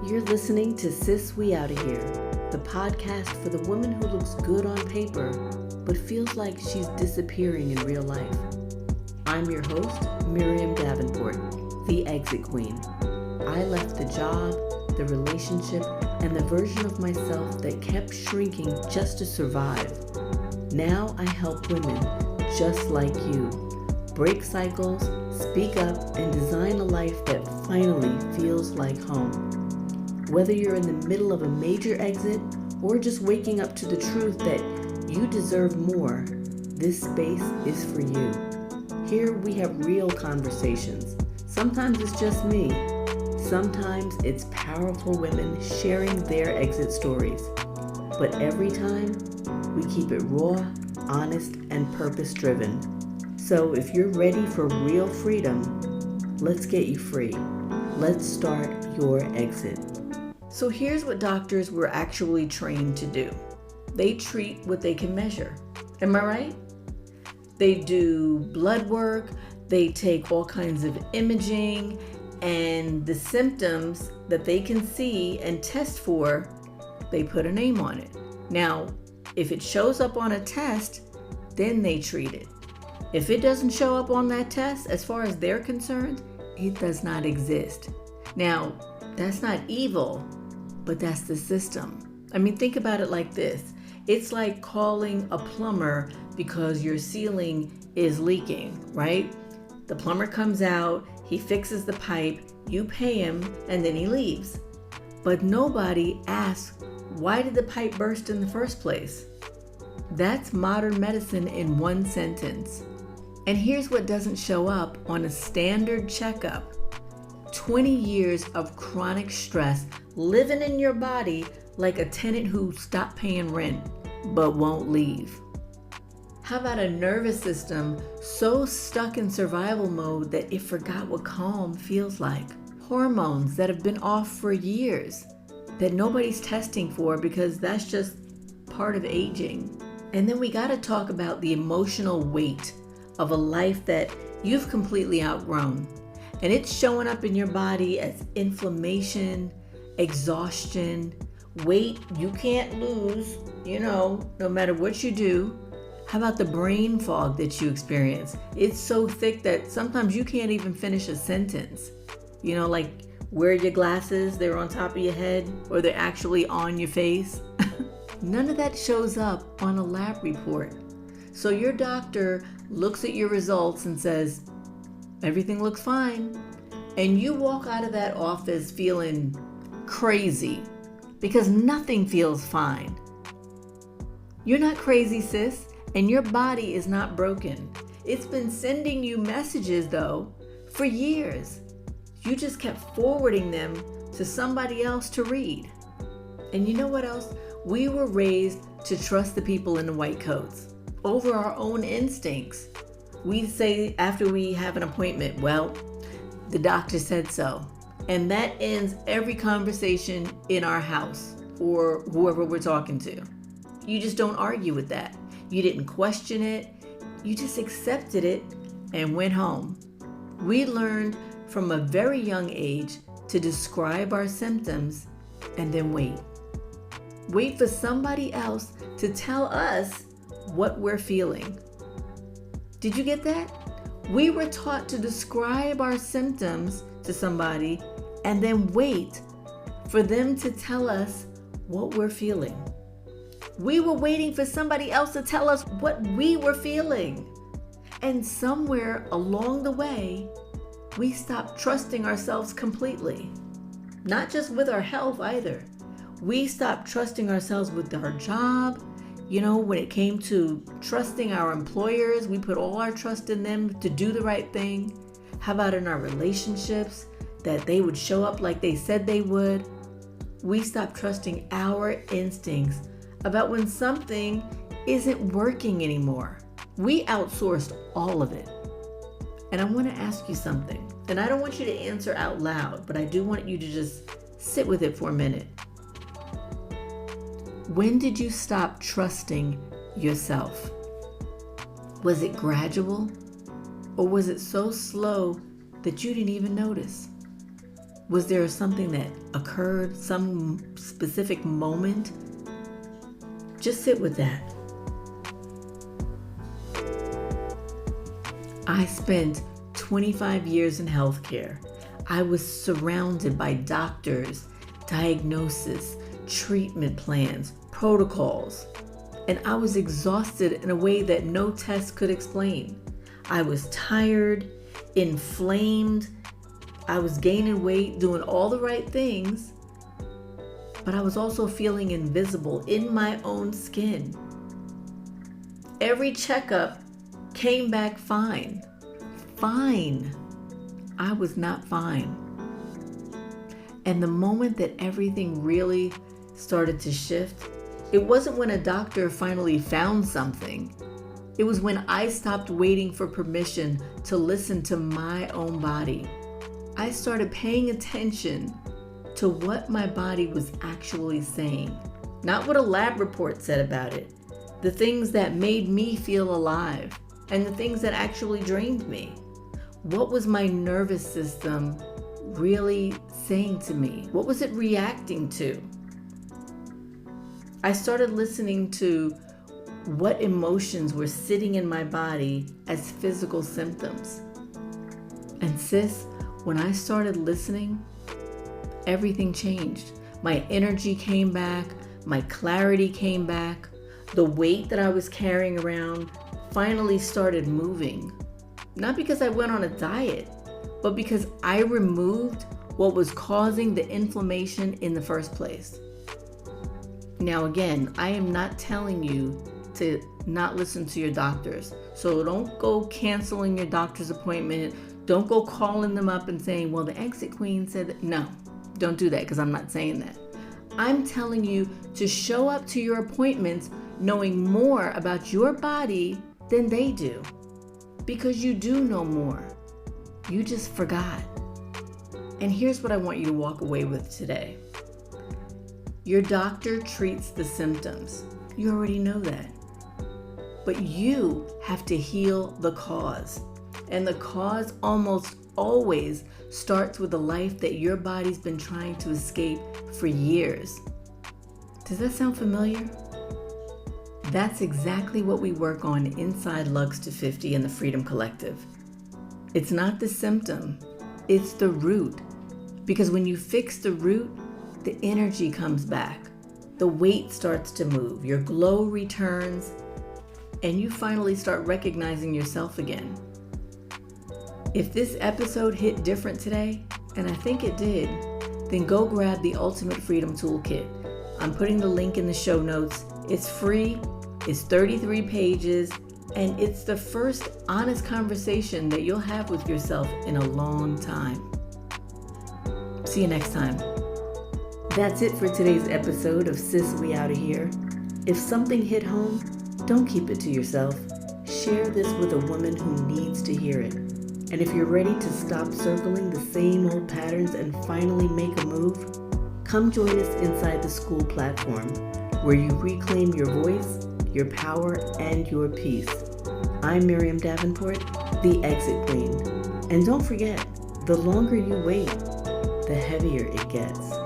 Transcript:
You're listening to Sis We Outta Here, the podcast for the woman who looks good on paper, but feels like she's disappearing in real life. I'm your host, Miriam Davenport, the Exit Queen. I left the job, the relationship, and the version of myself that kept shrinking just to survive. Now I help women just like you break cycles, speak up, and design a life that finally feels like home. Whether you're in the middle of a major exit or just waking up to the truth that you deserve more, this space is for you. Here we have real conversations. Sometimes it's just me. Sometimes it's powerful women sharing their exit stories. But every time, we keep it raw, honest, and purpose-driven. So if you're ready for real freedom, let's get you free. Let's start your exit. So here's what doctors were actually trained to do. They treat what they can measure. Am I right? They do blood work, they take all kinds of imaging, and the symptoms that they can see and test for, they put a name on it. Now, if it shows up on a test, then they treat it. If it doesn't show up on that test, as far as they're concerned, it does not exist. Now, that's not evil, but that's the system. I mean, think about it like this. It's like calling a plumber because your ceiling is leaking, right? The plumber comes out, he fixes the pipe, you pay him, and then he leaves. But nobody asks, why did the pipe burst in the first place? That's modern medicine in one sentence. And here's what doesn't show up on a standard checkup. 20 years of chronic stress living in your body like a tenant who stopped paying rent but won't leave. How about a nervous system so stuck in survival mode that it forgot what calm feels like? Hormones that have been off for years that nobody's testing for because that's just part of aging. And then we got to talk about the emotional weight of a life that you've completely outgrown. And it's showing up in your body as inflammation, exhaustion, weight you can't lose, no matter what you do. How about the brain fog that you experience? It's so thick that sometimes you can't even finish a sentence. Like wear your glasses, they're on top of your head, or they're actually on your face. None of that shows up on a lab report. So your doctor looks at your results and says, everything looks fine. And you walk out of that office feeling crazy because nothing feels fine. You're not crazy, sis, and your body is not broken. It's been sending you messages, though, for years. You just kept forwarding them to somebody else to read. And you know what else? We were raised to trust the people in the white coats over our own instincts. We say after we have an appointment, well, the doctor said so. And that ends every conversation in our house or whoever we're talking to. You just don't argue with that. You didn't question it. You just accepted it and went home. We learned from a very young age to describe our symptoms and then wait. Wait for somebody else to tell us what we're feeling. Did you get that? We were taught to describe our symptoms to somebody and then wait for them to tell us what we're feeling. We were waiting for somebody else to tell us what we were feeling. And somewhere along the way, we stopped trusting ourselves completely. Not just with our health either. We stopped trusting ourselves with our job. When it came to trusting our employers, we put all our trust in them to do the right thing. How about in our relationships, that they would show up like they said they would? We stopped trusting our instincts about when something isn't working anymore. We outsourced all of it. And I want to ask you something. And I don't want you to answer out loud, but I do want you to just sit with it for a minute. When did you stop trusting yourself? Was it gradual? Or was it so slow that you didn't even notice? Was there something that occurred, some specific moment? Just sit with that. I spent 25 years in healthcare. I was surrounded by doctors, diagnosis, treatment plans, protocols, and I was exhausted in a way that no test could explain. I was tired, inflamed, I was gaining weight, doing all the right things, but I was also feeling invisible in my own skin. Every checkup came back fine. Fine. I was not fine. And the moment that everything really started to shift, it wasn't when a doctor finally found something. It was when I stopped waiting for permission to listen to my own body. I started paying attention to what my body was actually saying, not what a lab report said about it, the things that made me feel alive and the things that actually drained me. What was my nervous system really saying to me? What was it reacting to? I started listening to what emotions were sitting in my body as physical symptoms. And sis, when I started listening, everything changed. My energy came back, my clarity came back, the weight that I was carrying around finally started moving. Not because I went on a diet, but because I removed what was causing the inflammation in the first place. Now again, I am not telling you to not listen to your doctors. So don't go canceling your doctor's appointment. Don't go calling them up and saying, well, the exit queen said that. No, don't do that, because I'm not saying that. I'm telling you to show up to your appointments knowing more about your body than they do. Because you do know more. You just forgot. And here's what I want you to walk away with today. Your doctor treats the symptoms. You already know that. But you have to heal the cause. And the cause almost always starts with a life that your body's been trying to escape for years. Does that sound familiar? That's exactly what we work on inside Luxe to 50 and the Freedom Collective. It's not the symptom, it's the root. Because when you fix the root, the energy comes back, the weight starts to move, your glow returns, and you finally start recognizing yourself again. If this episode hit different today, and I think it did, then go grab the Ultimate Freedom Toolkit. I'm putting the link in the show notes. It's free, it's 33 pages, and it's the first honest conversation that you'll have with yourself in a long time. See you next time. That's it for today's episode of Sis We Outta Here. If something hit home, don't keep it to yourself. Share this with a woman who needs to hear it. And if you're ready to stop circling the same old patterns and finally make a move, come join us inside the school platform, where you reclaim your voice, your power, and your peace. I'm Miriam Davenport, the Exit Queen. And don't forget, the longer you wait, the heavier it gets.